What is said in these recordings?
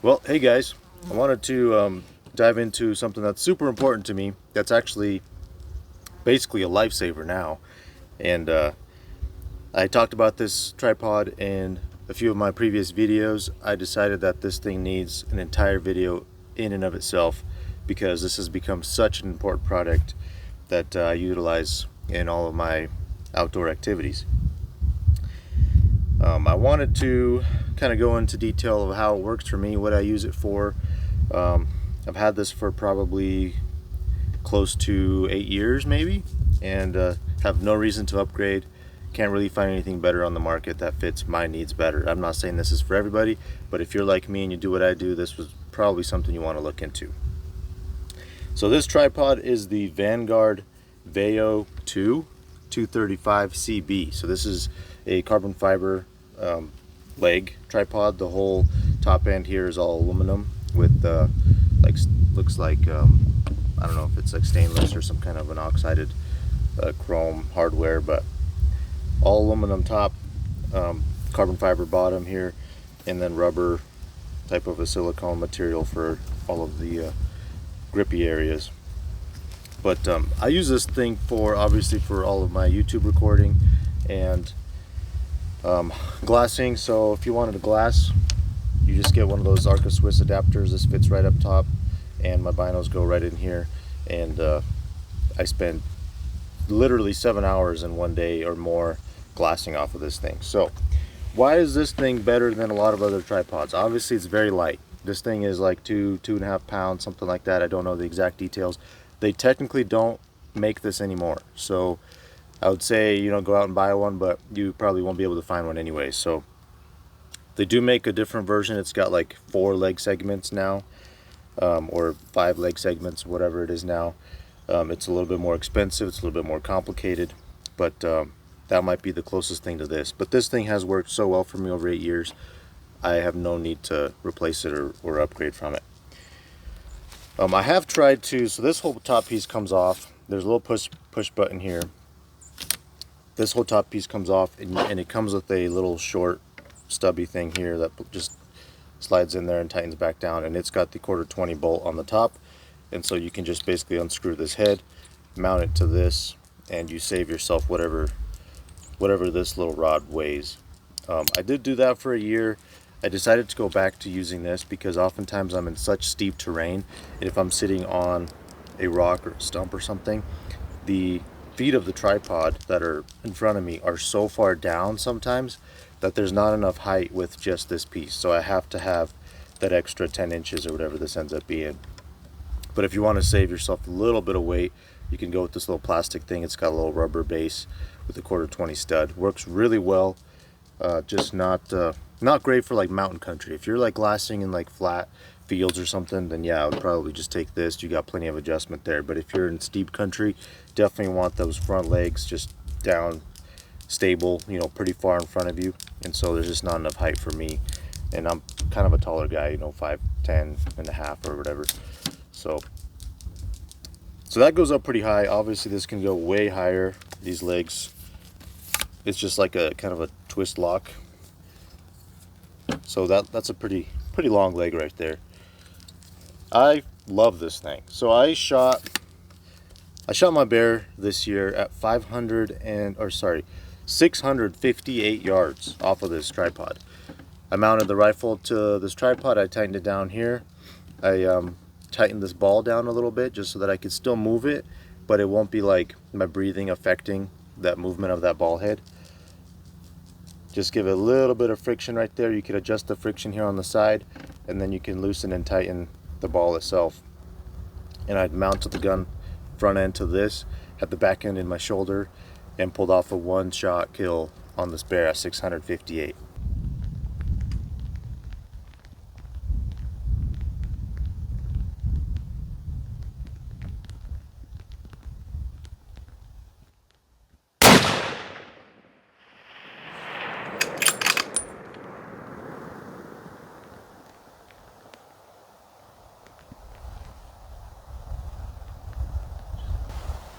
Well, hey guys, I wanted to dive into something that's super important to me. That's actually basically a lifesaver now. And I talked about this tripod in a few of my previous videos. I decided that this thing needs an entire video in and of itself because this has become such an important product that I utilize in all of my outdoor activities. I wanted to kind of go into detail of how it works for me, what I use it for. I've had this for probably close to 8 years maybe, and have no reason to upgrade. Can't really find anything better on the market that fits my needs better. I'm not saying this is for everybody, but if you're like me and you do what I do, this was probably something you want to look into. So this tripod is the Vanguard VEO2 235 CB. So this is a carbon fiber leg tripod. The whole top end here is all aluminum with looks like I don't know if it's like stainless or some kind of an oxided chrome hardware, but all aluminum top, carbon fiber bottom here, and then rubber type of a silicone material for all of the grippy areas. But I use this thing for obviously for all of my YouTube recording and glassing. So if you wanted to glass, you just get one of those Arca Swiss adapters. This fits right up top, and my binos go right in here. And I spend literally 7 hours in one day or more glassing off of this thing. So why is this thing better than a lot of other tripods? Obviously it's very light. This thing is like 2.5 pounds, something like that. I don't know the exact details. They technically don't make this anymore, so I would say, you know, go out and buy one, but you probably won't be able to find one anyway. So they do make a different version. It's got like 4 leg segments now, or 5 leg segments, whatever it is now. It's a little bit more expensive, it's a little bit more complicated, but that might be the closest thing to this. But this thing has worked so well for me over 8 years, I have no need to replace it or upgrade from it. I have tried to, so this whole top piece comes off. There's a little push button here. This whole top piece comes off, and it comes with a little short stubby thing here that just slides in there and tightens back down, and it's got the 1/4 bolt on the top, and so you can just basically unscrew this head, mount it to this, and you save yourself whatever this little rod weighs. I did do that for a year. I decided to go back to using this because oftentimes I'm in such steep terrain, and if I'm sitting on a rock or a stump or something, the feet of the tripod that are in front of me are so far down sometimes that there's not enough height with just this piece. So I have to have that extra 10 inches or whatever this ends up being. But if you want to save yourself a little bit of weight, you can go with this little plastic thing. It's got a little rubber base with a 1/4 stud. Works really well. Just not great for like mountain country. If you're like glassing in like flat fields or something, then yeah, I would probably just take this. You got plenty of adjustment there. But if you're in steep country, definitely want those front legs just down, stable, you know, pretty far in front of you. And so there's just not enough height for me, and I'm kind of a taller guy, you know, 5'10" and a half or whatever. So that goes up pretty high. Obviously this can go way higher. These legs, it's just like a kind of a twist lock. So that's a pretty long leg right there. I love this thing. So I shot my bear this year at 658 yards off of this tripod. I mounted the rifle to this tripod. I tightened it down here. I tightened this ball down a little bit just so that I could still move it, but it won't be like my breathing affecting that movement of that ball head. Just give it a little bit of friction right there. You can adjust the friction here on the side, and then you can loosen and tighten the ball itself. And I'd mounted the gun front end to this, had the back end in my shoulder, and pulled off a one-shot kill on this bear at 658.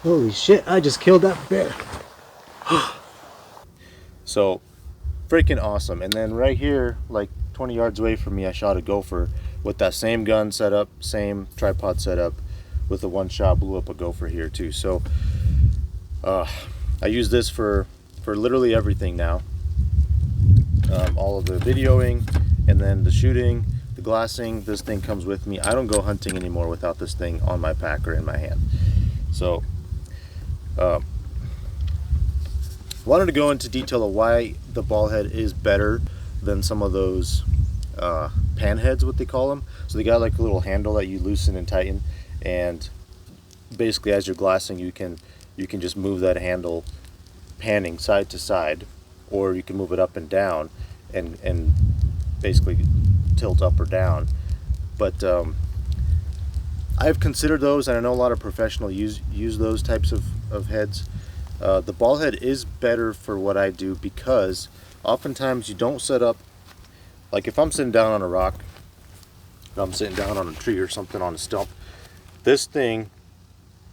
Holy shit, I just killed that bear. So freaking awesome. And then right here, like 20 yards away from me, I shot a gopher with that same gun setup, same tripod setup, with a one shot blew up a gopher here too. So I use this for literally everything now. All of the videoing, and then the shooting, the glassing. This thing comes with me. I don't go hunting anymore without this thing on my pack or in my hand. So wanted to go into detail of why the ball head is better than some of those pan heads, what they call them. So they got like a little handle that you loosen and tighten, and basically as you're glassing you can just move that handle panning side to side, or you can move it up and down and basically tilt up or down. But I've considered those, and I know a lot of professionals use those types of heads. The ball head is better for what I do, because oftentimes you don't set up, like if I'm sitting down on a rock, if I'm sitting down on a tree or something, on a stump, this thing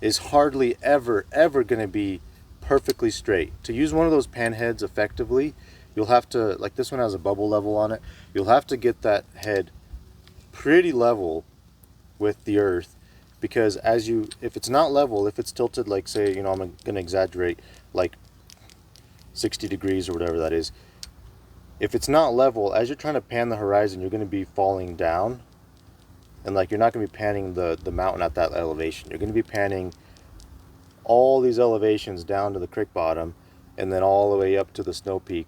is hardly ever going to be perfectly straight. To use one of those pan heads effectively, you'll have to, like this one has a bubble level on it, you'll have to get that head pretty level with the earth, because if it's not level, if it's tilted, like say, you know, I'm gonna exaggerate, like 60 degrees or whatever that is, if it's not level, as you're trying to pan the horizon, you're gonna be falling down, and like you're not gonna be panning the mountain at that elevation. You're gonna be panning all these elevations down to the creek bottom, and then all the way up to the snow peak,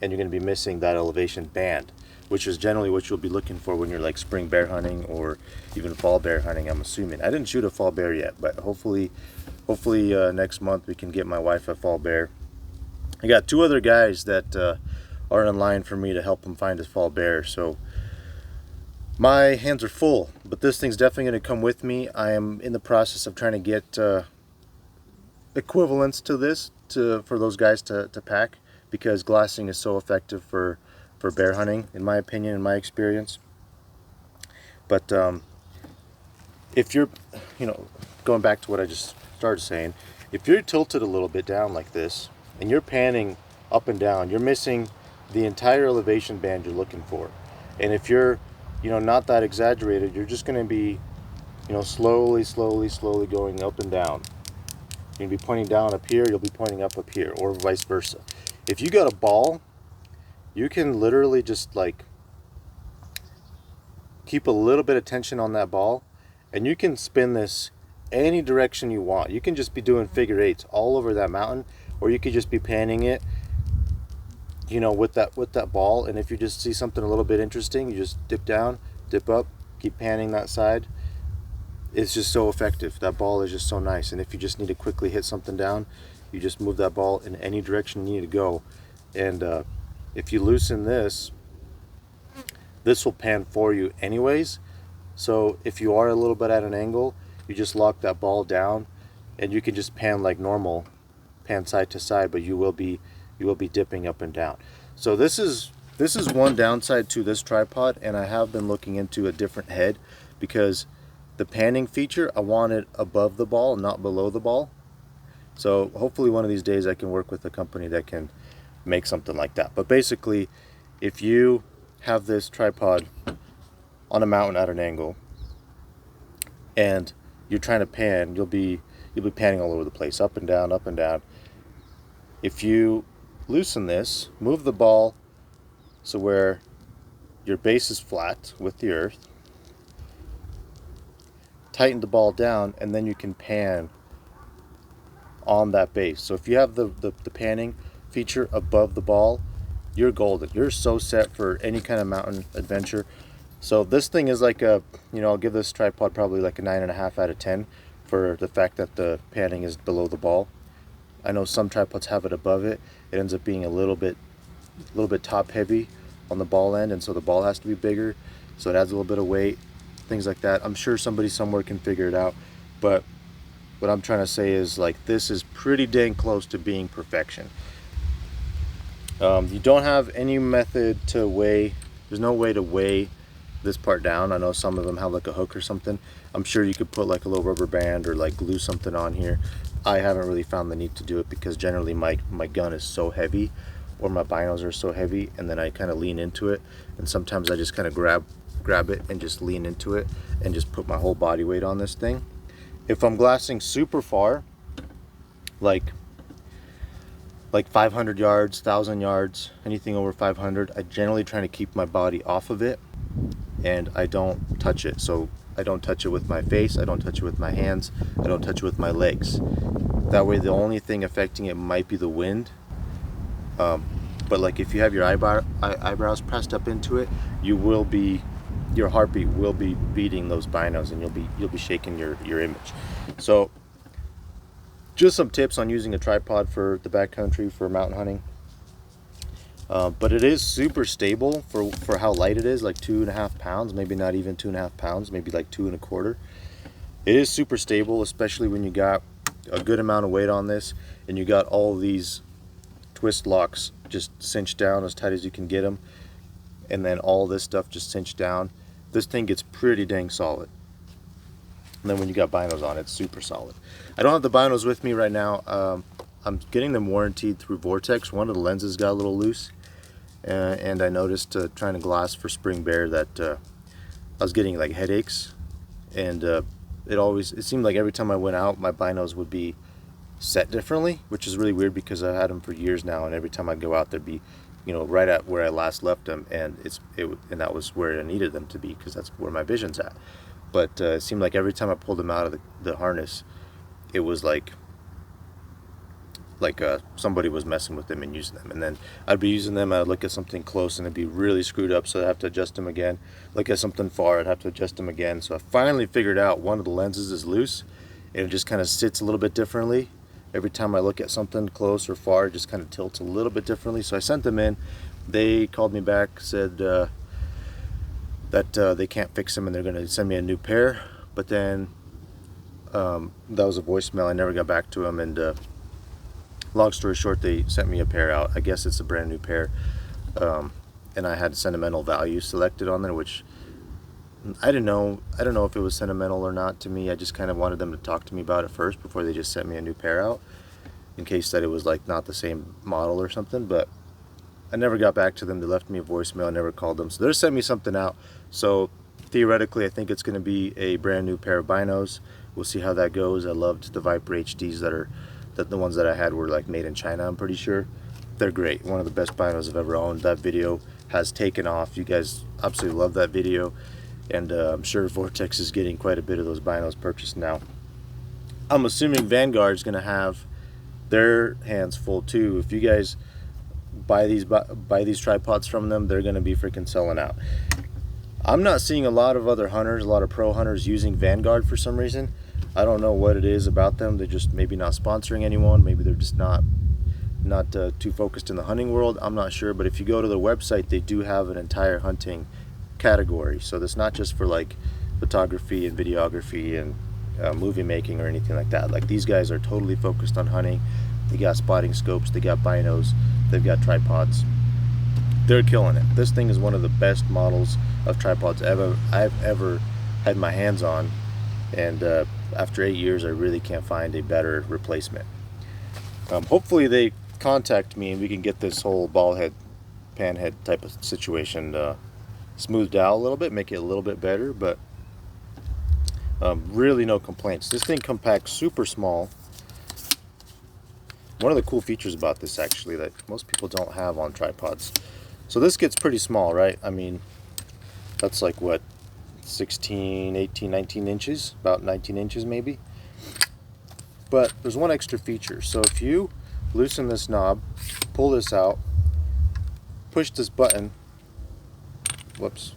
and you're going to be missing that elevation band, which is generally what you'll be looking for when you're like spring bear hunting or even fall bear hunting, I'm assuming. I didn't shoot a fall bear yet, but hopefully next month we can get my wife a fall bear. I got 2 other guys that are in line for me to help them find a fall bear, so my hands are full, but this thing's definitely going to come with me. I am in the process of trying to get equivalents to this for those guys to pack, because glassing is so effective for bear hunting, in my opinion, in my experience. But if you're, you know, going back to what I just started saying, if you're tilted a little bit down like this and you're panning up and down, you're missing the entire elevation band you're looking for. And if you're, you know, not that exaggerated, you're just going to be, you know, slowly going up and down. You're going to be pointing down up here, you'll be pointing up here, or vice versa. If you got a ball, you can literally just like keep a little bit of tension on that ball, and you can spin this any direction you want. You can just be doing figure eights all over that mountain, or you could just be panning it, you know, with that ball. And if you just see something a little bit interesting, you just dip down, dip up, keep panning that side. It's just so effective. That ball is just so nice. And if you just need to quickly hit something down, you just move that ball in any direction you need to go. And if you loosen this will pan for you anyways. So if you are a little bit at an angle, you just lock that ball down, and you can just pan like normal, pan side to side, but you will be dipping up and down. So this is one downside to this tripod, and I have been looking into a different head, because the panning feature, I want it above the ball, not below the ball. So hopefully one of these days I can work with a company that can make something like that. But basically, if you have this tripod on a mountain at an angle and you're trying to pan, you'll be panning all over the place, up and down, up and down. If you loosen this, move the ball so where your base is flat with the earth, tighten the ball down, and then you can pan on that base. So if you have the panning feature above the ball, you're golden. You're so set for any kind of mountain adventure. So this thing is like a, you know, I'll give this tripod probably like a 9.5 out of 10 for the fact that the panning is below the ball. I know some tripods have it above it. It ends up being a little bit top heavy on the ball end, and so the ball has to be bigger, so it adds a little bit of weight, things like that. I'm sure somebody somewhere can figure it out, but what I'm trying to say is, like, this is pretty dang close to being perfection. You don't have any method to weigh, there's no way to weigh this part down. I know some of them have like a hook or something. I'm sure you could put like a little rubber band or like glue something on here. I haven't really found the need to do it, because generally my gun is so heavy, or my binos are so heavy, and then I kind of lean into it, and sometimes I just kind of grab grab it and just lean into it and just put my whole body weight on this thing. If I'm glassing super far, like 500 yards, 1,000 yards, anything over 500, I generally try to keep my body off of it and I don't touch it. So I don't touch it with my face, I don't touch it with my hands, I don't touch it with my legs. That way the only thing affecting it might be the wind. But like if you have your eyebrows pressed up into it, your heartbeat will be beating those binos and you'll be shaking your image. So just some tips on using a tripod for the backcountry for mountain hunting. But it is super stable for how light it is, like 2.5 pounds, maybe not even 2.5 pounds, maybe like 2.25. It is super stable, especially when you got a good amount of weight on this and you got all these twist locks just cinched down as tight as you can get them, and then all this stuff just cinched down. This thing gets pretty dang solid. And then when you got binos on, it's super solid. I don't have the binos with me right now. I'm getting them warranted through Vortex. One of the lenses got a little loose, and I noticed trying to glass for spring bear that I was getting like headaches, and it seemed like every time I went out, my binos would be set differently, which is really weird because I've had them for years now, and every time I go out, they'd be, you know, right at where I last left them, and and that was where I needed them to be because that's where my vision's at. But it seemed like every time I pulled them out of the harness, it was like somebody was messing with them and using them. And then I'd be using them, I'd look at something close and it'd be really screwed up, so I'd have to adjust them again. Look at something far, I'd have to adjust them again. So I finally figured out one of the lenses is loose and it just kind of sits a little bit differently. Every time I look at something close or far, it just kind of tilts a little bit differently. So I sent them in. They called me back, said that they can't fix them and they're going to send me a new pair. But then that was a voicemail. I never got back to them, and long story short, they sent me a pair out. I guess it's a brand new pair, and I had sentimental value selected on there, which I don't know if it was sentimental or not to me. I just kind of wanted them to talk to me about it first before they just sent me a new pair out, in case that it was like not the same model or something. But I never got back to them. They left me a voicemail. I never called them, so they're sending me something out. So theoretically, I think it's going to be a brand new pair of binos. We'll see how that goes. I loved the Viper HDs that the ones that I had were like made in China, I'm pretty sure. They're great. One of the best binos I've ever owned. That video has taken off. You guys absolutely love that video, and I'm sure Vortex is getting quite a bit of those binos purchased now. I'm assuming Vanguard is going to have their hands full too. If you guys buy these tripods from them, they're going to be freaking selling out. I'm not seeing a lot of other hunters, a lot of pro hunters using Vanguard for some reason. I don't know what it is about them. They're just maybe not sponsoring anyone. Maybe they're just not too focused in the hunting world. I'm not sure. But if you go to their website, they do have an entire hunting category. So that's not just for like photography and videography and movie making or anything like that. Like, these guys are totally focused on hunting. They got spotting scopes, they got binos, they've got tripods. They're killing it. This thing is one of the best models of tripods I've ever had my hands on, and after 8 years, I really can't find a better replacement. Hopefully they contact me and we can get this whole ball head, pan head type of situation smoothed out a little bit, make it a little bit better, but really no complaints. This thing compacts super small. One of the cool features about this, actually, that most people don't have on tripods. So this gets pretty small, right? I mean, that's like what, 16, 18, 19 inches, about 19 inches maybe. But there's one extra feature. So if you loosen this knob, pull this out, push this button, whoops,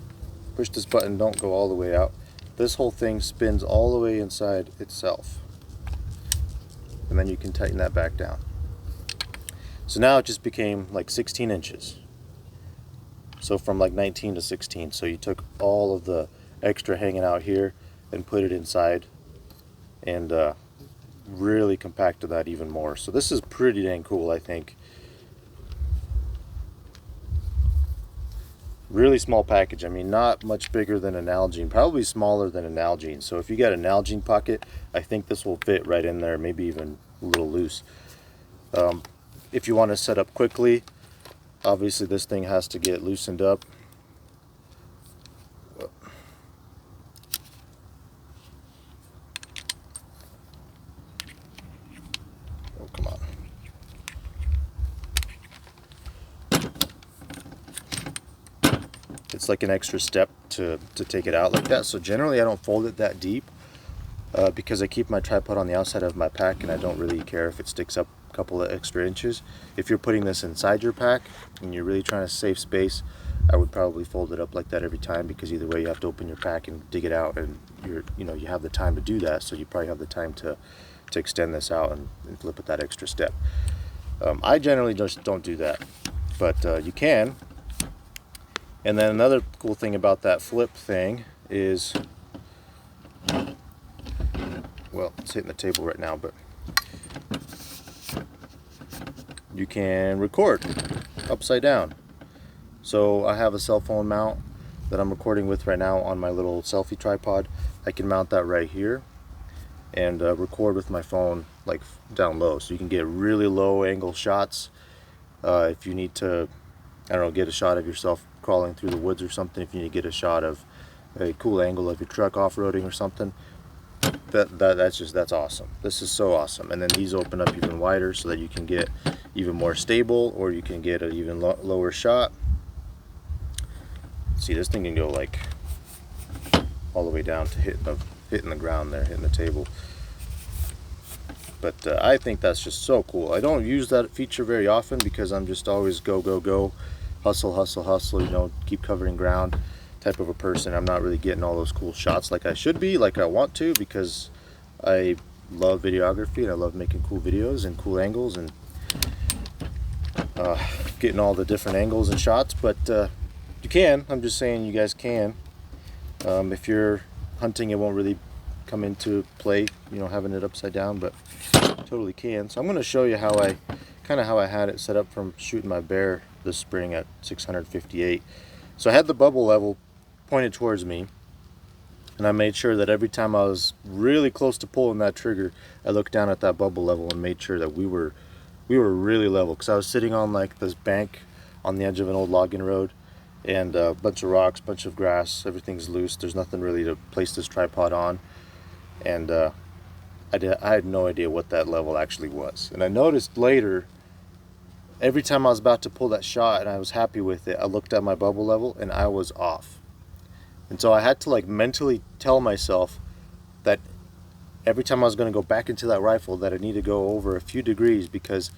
push this button, don't go all the way out. This whole thing spins all the way inside itself. And then you can tighten that back down. So now it just became like 16 inches. So from like 19 to 16. So you took all of the extra hanging out here and put it inside, and really compacted that even more. So this is pretty dang cool, I think. Really small package. I mean, not much bigger than an Nalgene, probably smaller than an Nalgene. So if you got a Nalgene pocket, I think this will fit right in there, maybe even a little loose. If you want to set up quickly, obviously this thing has to get loosened up. it's like an extra step to take it out like that. So generally I don't fold it that deep because I keep my tripod on the outside of my pack, and I don't really care if it sticks up a couple of extra inches. If you're putting this inside your pack and you're really trying to save space, I would probably fold it up like that every time, because either way you have to open your pack and dig it out, and you have the time to do that, so you probably have the time to extend this out and flip it that extra step. I generally just don't do that, but you can. And then another cool thing about that flip thing is, well, it's hitting the table right now, but you can record upside down. So I have a cell phone mount that I'm recording with right now on my little selfie tripod. I can mount that right here and record with my phone like down low, so you can get really low angle shots. If you need to, I don't know, get a shot of yourself crawling through the woods or something, if you need to get a shot of a cool angle of your truck off-roading or something, that's awesome. This is so awesome. And then these open up even wider so that you can get even more stable, or you can get an even lower shot. See, this thing can go like all the way down to hitting the ground there, hitting the table. But I think that's just so cool. I don't use that feature very often because I'm just always go, go, go, hustle, hustle, hustle, keep covering ground type of a person. I'm not really getting all those cool shots like I should be, like I want to, because I love videography and I love making cool videos and cool angles and getting all the different angles and shots. But you can. I'm just saying you guys can. If you're hunting, it won't really come into play, having it upside down, but totally can. So I'm going to show you how I had it set up from shooting my bear this spring at 658. So I had the bubble level pointed towards me, and I made sure that every time I was really close to pulling that trigger, I looked down at that bubble level and made sure that we were really level, because I was sitting on like this bank on the edge of an old logging road, and a bunch of rocks, bunch of grass, everything's loose, there's nothing really to place this tripod on, and I had no idea what that level actually was. And I noticed later, every time I was about to pull that shot and I was happy with it, I looked at my bubble level and I was off. And so I had to like mentally tell myself that every time I was going to go back into that rifle that I need to go over a few degrees, because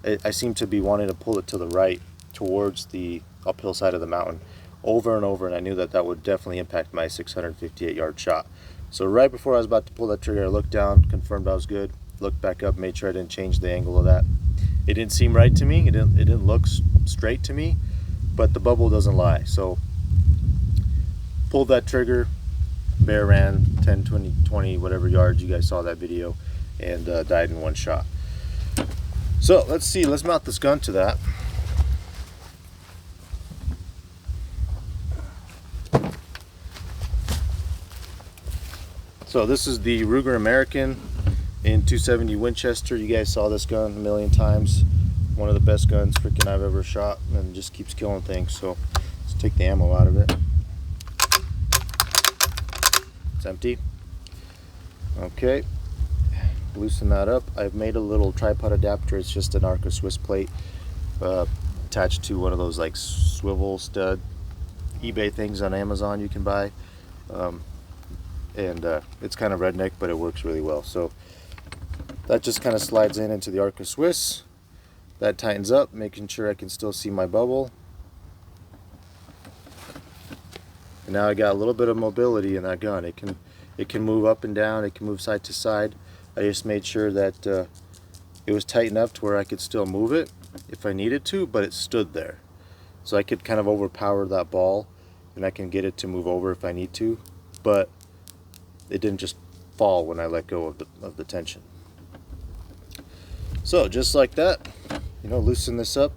I seemed to be wanting to pull it to the right towards the uphill side of the mountain over and over, and I knew that that would definitely impact my 658 yard shot. So right before I was about to pull that trigger, I looked down, confirmed I was good, looked back up, made sure I didn't change the angle of that. It didn't seem right to me, it didn't look straight to me, but the bubble doesn't lie. So pulled that trigger, bear ran 10, 20, whatever yards, you guys saw that video, and died in one shot. So let's see, let's mount this gun to that. So this is the Ruger American in 270 Winchester. You guys saw this gun a million times. One of the best guns freaking I've ever shot, and just keeps killing things. So let's take the ammo out of it. It's empty. Okay, loosen that up. I've made a little tripod adapter. It's just an Arca Swiss plate attached to one of those like swivel stud eBay things on Amazon you can buy. It's kind of redneck, but it works really well. So that just kind of slides into the Arca Swiss. That tightens up, making sure I can still see my bubble. And now I got a little bit of mobility in that gun. It can move up and down, it can move side to side. I just made sure that it was tight enough to where I could still move it if I needed to, but it stood there. So I could kind of overpower that ball, and I can get it to move over if I need to, but it didn't just fall when I let go of the tension. So just like that, loosen this up.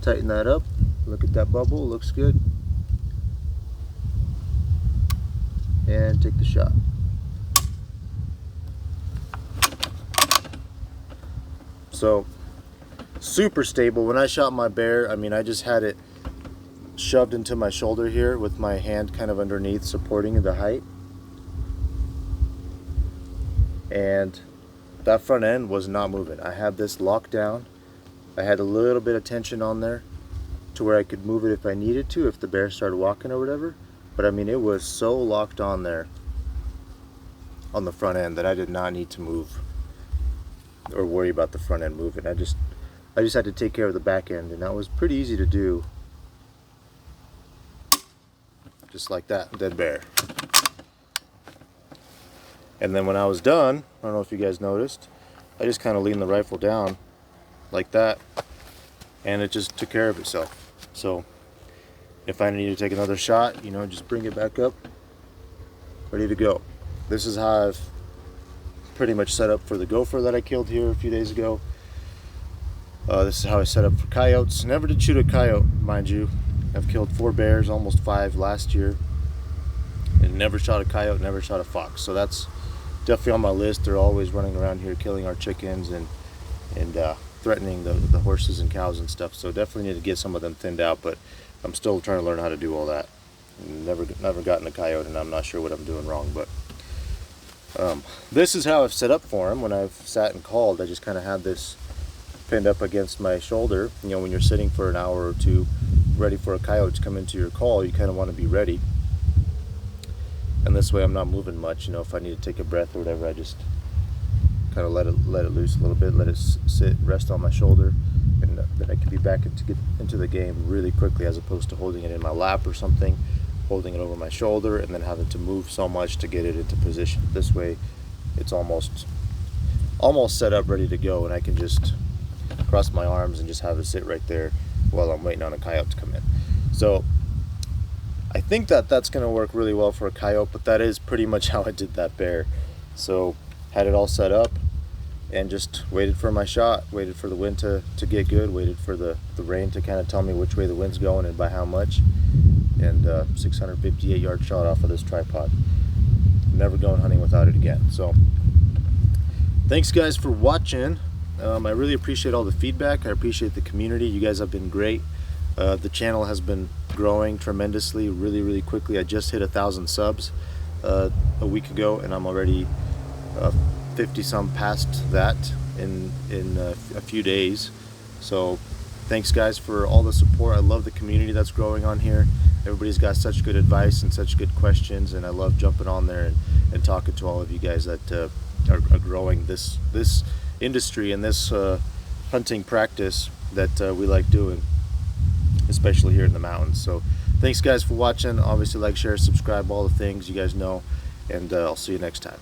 Tighten that up. Look at that bubble, looks good. And take the shot. So super stable. When I shot my bear, I mean, I just had it shoved into my shoulder here with my hand kind of underneath supporting the height. And that front end was not moving. I had this locked down. I had a little bit of tension on there to where I could move it if I needed to, if the bear started walking or whatever. But I mean, it was so locked on there on the front end that I did not need to move or worry about the front end moving. I just had to take care of the back end, and that was pretty easy to do. Just like that, dead bear. And then when I was done, I don't know if you guys noticed, I just kind of leaned the rifle down like that, and it just took care of itself. So if I need to take another shot, you know, just bring it back up, ready to go. This is how I've pretty much set up for the gopher that I killed here a few days ago. This is how I set up for coyotes. Never did shoot a coyote, mind you. I've killed 4 bears, almost 5 last year, and never shot a coyote, never shot a fox. So that's definitely on my list. They're always running around here killing our chickens and threatening the horses and cows and stuff. So definitely need to get some of them thinned out, but I'm still trying to learn how to do all that. Never gotten a coyote, and I'm not sure what I'm doing wrong, but this is how I've set up for him when I've sat and called. I just kind of had this pinned up against my shoulder. You know, when you're sitting for an hour or two ready for a coyote to come into your call, you kind of want to be ready. And this way I'm not moving much. You know, if I need to take a breath or whatever, I just kind of let it loose a little bit, let it sit, rest on my shoulder, and then I can be back into the game really quickly, as opposed to holding it in my lap or something, holding it over my shoulder, and then having to move so much to get it into position. This way it's almost set up, ready to go, and I can just cross my arms and just have it sit right there while I'm waiting on a coyote to come in. So I think that's going to work really well for a coyote, but that is pretty much how I did that bear. So had it all set up and just waited for my shot, waited for the wind to get good, waited for the rain to kind of tell me which way the wind's going and by how much, and 658-yard shot off of this tripod. Never going hunting without it again. So thanks guys for watching. I really appreciate all the feedback. I appreciate the community. You guys have been great. The channel has been growing tremendously, really quickly. I just hit 1,000 subs a week ago, and I'm already 50 some past that in a few days. So thanks guys for all the support. I love the community that's growing on here. Everybody's got such good advice and such good questions, and I love jumping on there and talking to all of you guys that are growing this industry and this hunting practice that we like doing, especially here in the mountains. So thanks guys for watching. Obviously, like, share, subscribe, all the things you guys know, and I'll see you next time.